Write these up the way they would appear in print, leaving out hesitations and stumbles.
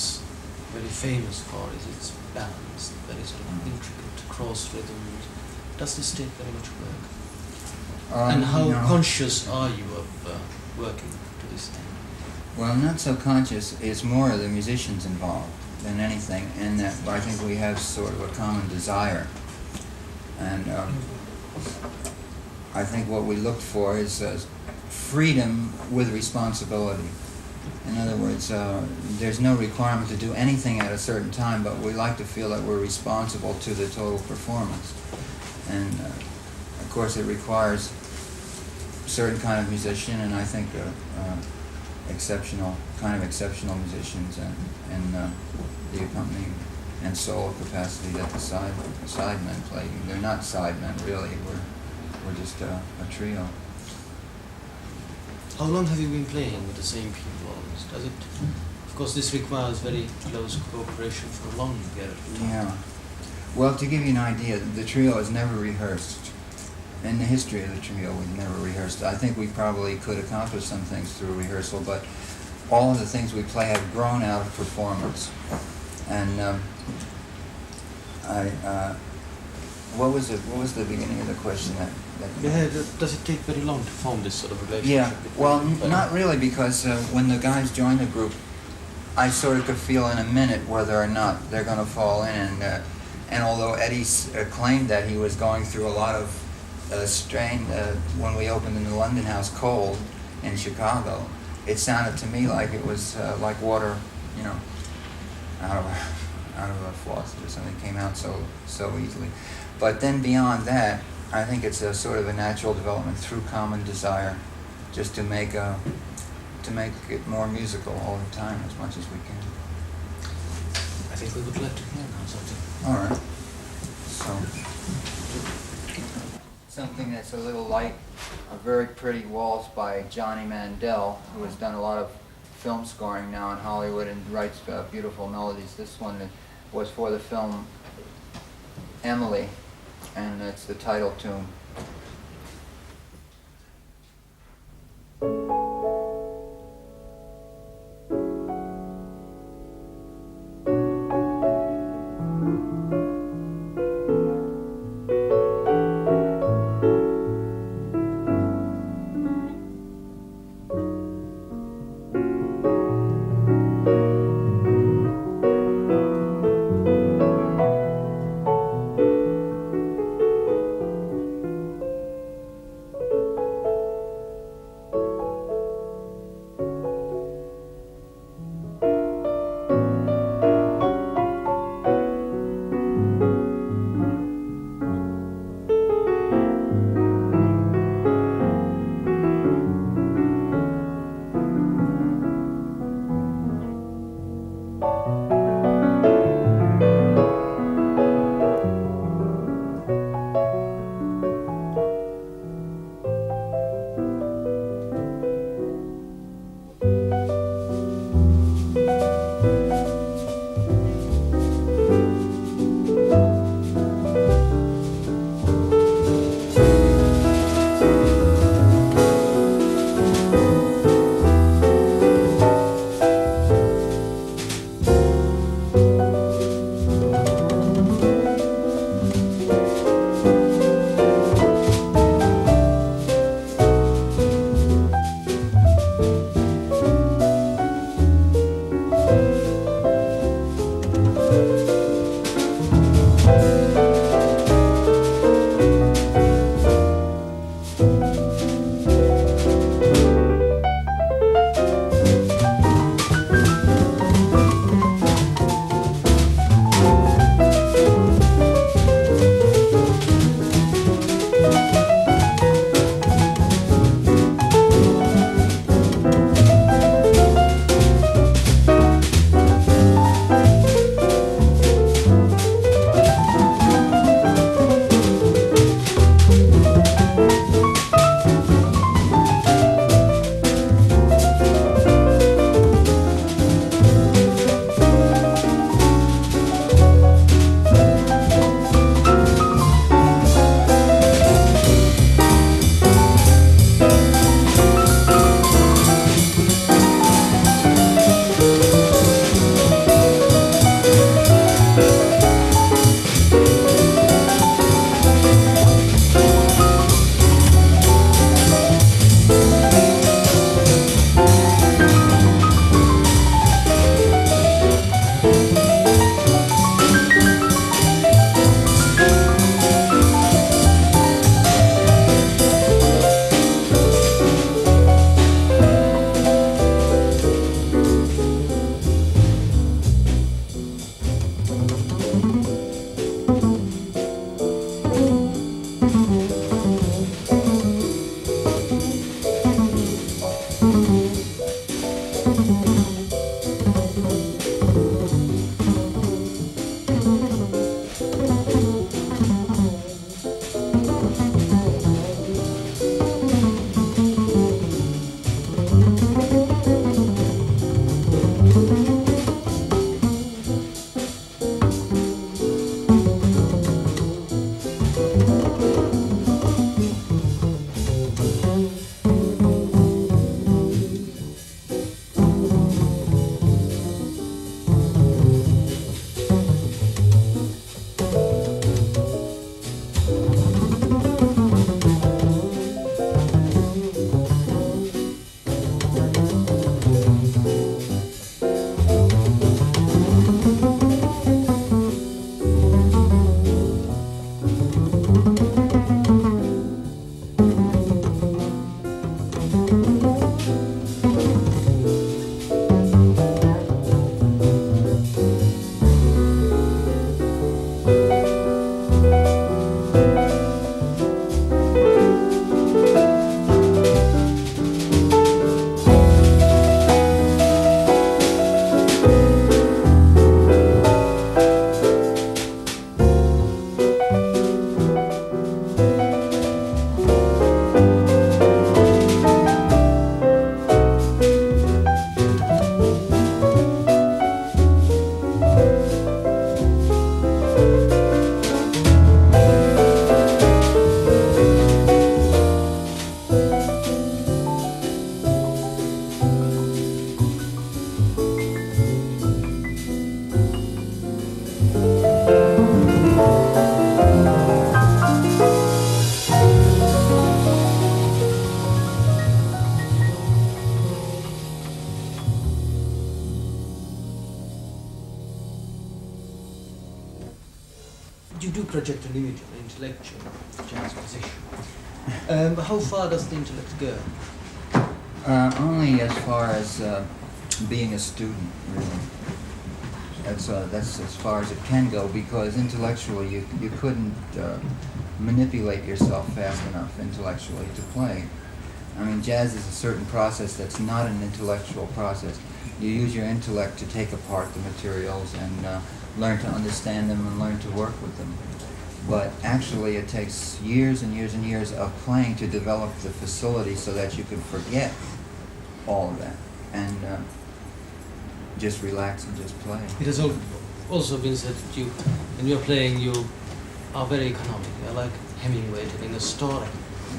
is very famous for is its balance, very sort of intricate cross rhythms. Does this take very much work? And how conscious are you of working to this end? Well, not so conscious. It's more the musicians involved than anything, in that I think we have sort of a common desire. And I think what we look for is freedom with responsibility. In other words, there's no requirement to do anything at a certain time, but we like to feel that we're responsible to the total performance. And of course it requires a certain kind of musician, and I think exceptional musicians, and the accompanying and solo capacity that the sidemen play. They're not sidemen really. We're just a trio. How long have you been playing with the same people? Does it? Of course, this requires very close cooperation for a long period of time. Yeah. Well, to give you an idea, the trio has never rehearsed. In the history of the trio, we've never rehearsed. I think we probably could accomplish some things through rehearsal, but all of the things we play have grown out of performance. And what was the beginning of the question? Does it take very long to form this sort of relationship? Yeah, well, not really, because when the guys join the group, I sort of could feel in a minute whether or not they're going to fall in. And although Eddie claimed that he was going through a lot of strain when we opened in the London House Cold in Chicago, it sounded to me like it was like water, out of a faucet or something. It came out so easily. But then beyond that, I think it's a sort of a natural development through common desire, just to make it more musical all the time as much as we can. I think we would like to hear now something. All right. So something that's a little light, a very pretty waltz by Johnny Mandel, who has done a lot of film scoring now in Hollywood and writes beautiful melodies. This one was for the film Emily, and it's the title tune. you do project an image of an intellectual jazz musician. But how far does the intellect go? Only as far as being a student, really. That's as far as it can go, because intellectually you couldn't manipulate yourself fast enough intellectually to play. I mean, jazz is a certain process that's not an intellectual process. You use your intellect to take apart the materials and learn to understand them and learn to work with them. But actually it takes years and years and years of playing to develop the facility so that you can forget all of that and just relax and just play. It has also been said that you, when you're playing, you are very economic. You're like Hemingway telling a story.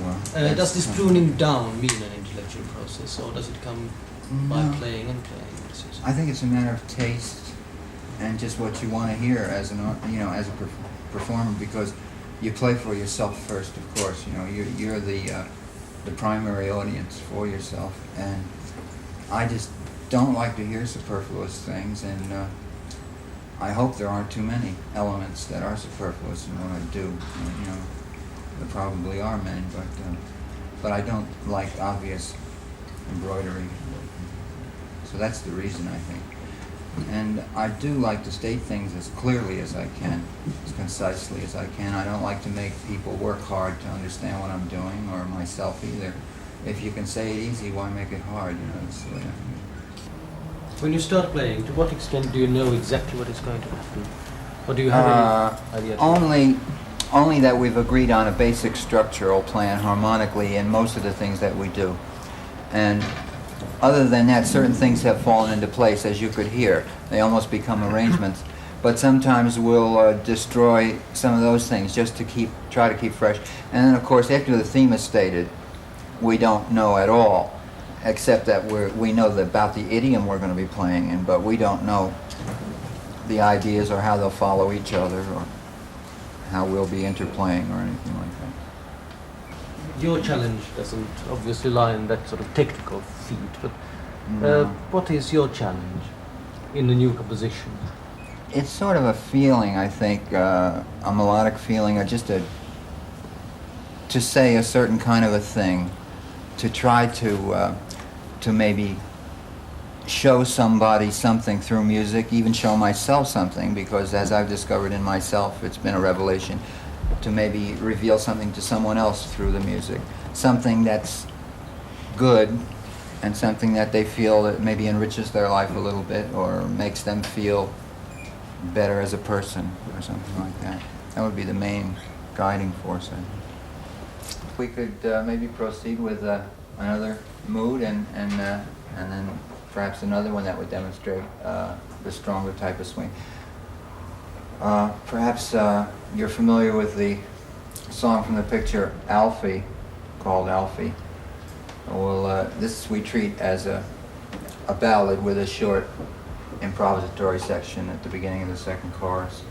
Well, does this pruning down mean an intellectual process, or does it come by No. playing and playing? I think it's a matter of taste and just what you want to hear as as a performer, because you play for yourself first, of course. You're the primary audience for yourself, and I just don't like to hear superfluous things, and I hope there aren't too many elements that are superfluous in what I do. There probably are many, but I don't like obvious embroidery. So that's the reason, I think. And I do like to state things as clearly as I can, as concisely as I can. I don't like to make people work hard to understand what I'm doing, or myself either. If you can say it easy, why make it hard? That's the way I think. When you start playing, to what extent do you know exactly what is going to happen? Or do you have any idea? Only that we've agreed on a basic structural plan harmonically in most of the things that we do. And other than that, certain things have fallen into place, as you could hear. They almost become arrangements. But sometimes we'll destroy some of those things just to try to keep fresh. And then, of course, after the theme is stated, we don't know at all, except that we know about the idiom we're going to be playing in, but we don't know the ideas or how they'll follow each other or how we'll be interplaying or anything like that. Your challenge doesn't obviously lie in that sort of technical feat, but what is your challenge in the new composition? It's sort of a feeling, I think, a melodic feeling, or just to say a certain kind of a thing, to try to maybe show somebody something through music, even show myself something, because as I've discovered in myself, it's been a revelation, to maybe reveal something to someone else through the music. Something that's good and something that they feel that maybe enriches their life a little bit or makes them feel better as a person or something like that. That would be the main guiding force, I think. We could maybe proceed with another mood and then perhaps another one that would demonstrate the stronger type of swing. Perhaps you're familiar with the song from the picture Alfie, called Alfie. Well, this we treat as a ballad with a short improvisatory section at the beginning of the second chorus.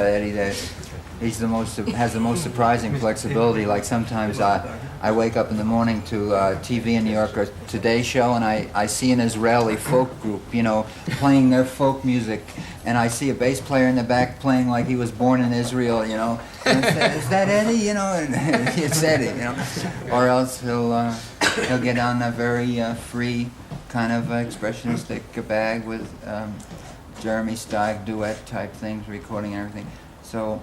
Eddie that he's has the most surprising flexibility. Like sometimes I wake up in the morning to TV in New York or Today Show, and I see an Israeli folk group, playing their folk music, and I see a bass player in the back playing like he was born in Israel, And I say, is that Eddie? And it's Eddie, Or else he'll get on a very free kind of expressionistic bag with Jeremy Steig duet type things, recording everything. So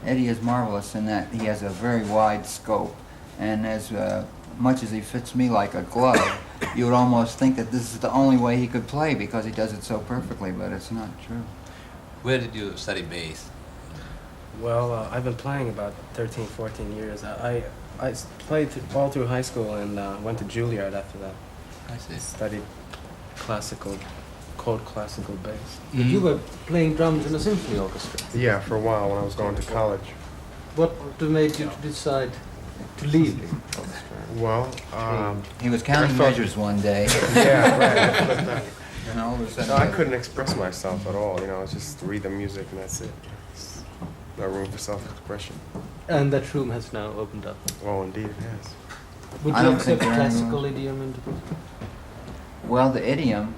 Eddie is marvelous in that he has a very wide scope, and as much as he fits me like a glove, you would almost think that this is the only way he could play because he does it so perfectly, but it's not true. Where did you study bass? Well, I've been playing about 13, 14 years. I played all through high school and went to Juilliard after that. I see. Studied classical bass. But you were playing drums in a symphony orchestra. Yeah, for a while when I was going to college. What made you decide to leave the orchestra? Well, he was counting measures one day. Yeah, right. And all of a sudden, No, I couldn't express myself at all. It's just read the music and that's it. No room for self-expression. And that room has now opened up. Oh, indeed it has. Would I you don't accept think there are any classical idiom into well, the idiom,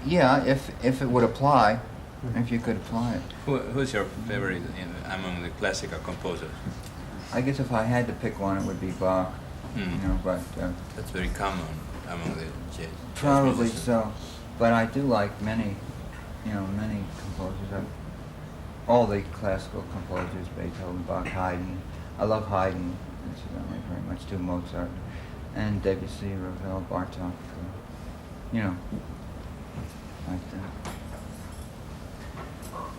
yeah, if it would apply, if you could apply it. Who's your favorite among the classical composers? I guess if I had to pick one, it would be Bach. But That's very common among the jazz probably musicians. so. But I do like many composers. All the classical composers, Beethoven, Bach, Haydn. I love Haydn, incidentally, very much too. Mozart, and Debussy, Ravel, Bartok. Like that.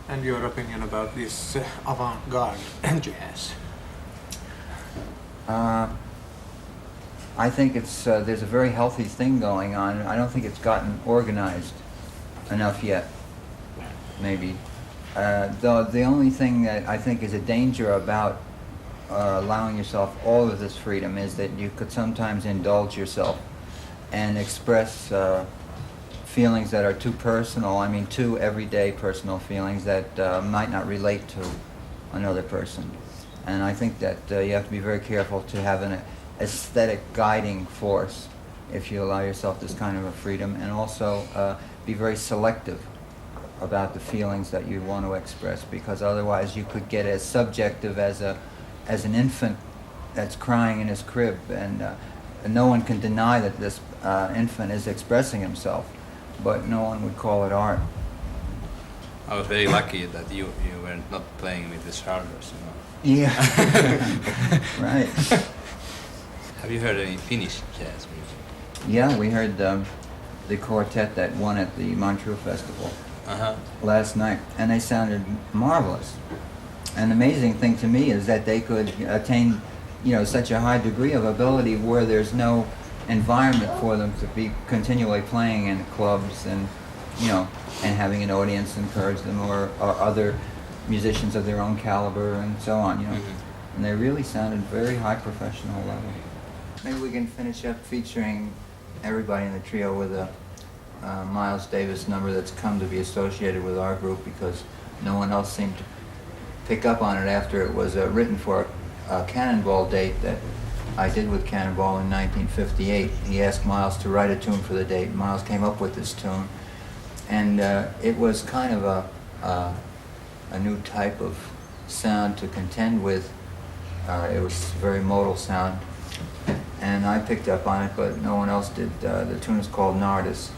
And your opinion about this avant-garde jazz? I think there's a very healthy thing going on. I don't think it's gotten organized enough yet, maybe. The only thing that I think is a danger about allowing yourself all of this freedom is that you could sometimes indulge yourself and express feelings that are too personal, too everyday personal feelings that might not relate to another person. And I think that you have to be very careful to have an aesthetic guiding force if you allow yourself this kind of a freedom, and also be very selective about the feelings that you want to express, because otherwise you could get as subjective as an infant that's crying in his crib, and no one can deny that this infant is expressing himself, but no one would call it art. I was very lucky that you were not playing with the Stardust, Yeah, right. Have you heard any Finnish jazz music? Yeah, we heard the quartet that won at the Montreux Festival last night, and they sounded marvelous. And the amazing thing to me is that they could attain, such a high degree of ability where there's no environment for them to be continually playing in clubs and, and having an audience encourage them, or other musicians of their own caliber and so on, And they really sounded very high professional level. Maybe we can finish up featuring everybody in the trio with a Miles Davis number that's come to be associated with our group, because no one else seemed to pick up on it after it was written for a Cannonball date that I did with Cannonball in 1958. He asked Miles to write a tune for the date. Miles came up with this tune, and it was kind of a new type of sound to contend with. It was a very modal sound, and I picked up on it, but no one else did. The tune is called Nardis.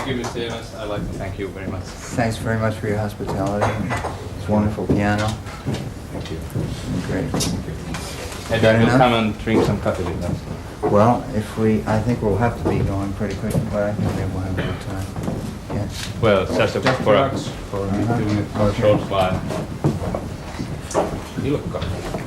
Thank you, Mr. Evans. I'd like to thank you very much. Thanks very much for your hospitality. It's wonderful piano. Thank you. Great. Maybe Got we'll enough? come and drink some coffee with us. Well, I think we'll have to be going pretty quick, but I think maybe we'll have a good time. Yes. Well, just for a Uh-huh. short while. Ilkka.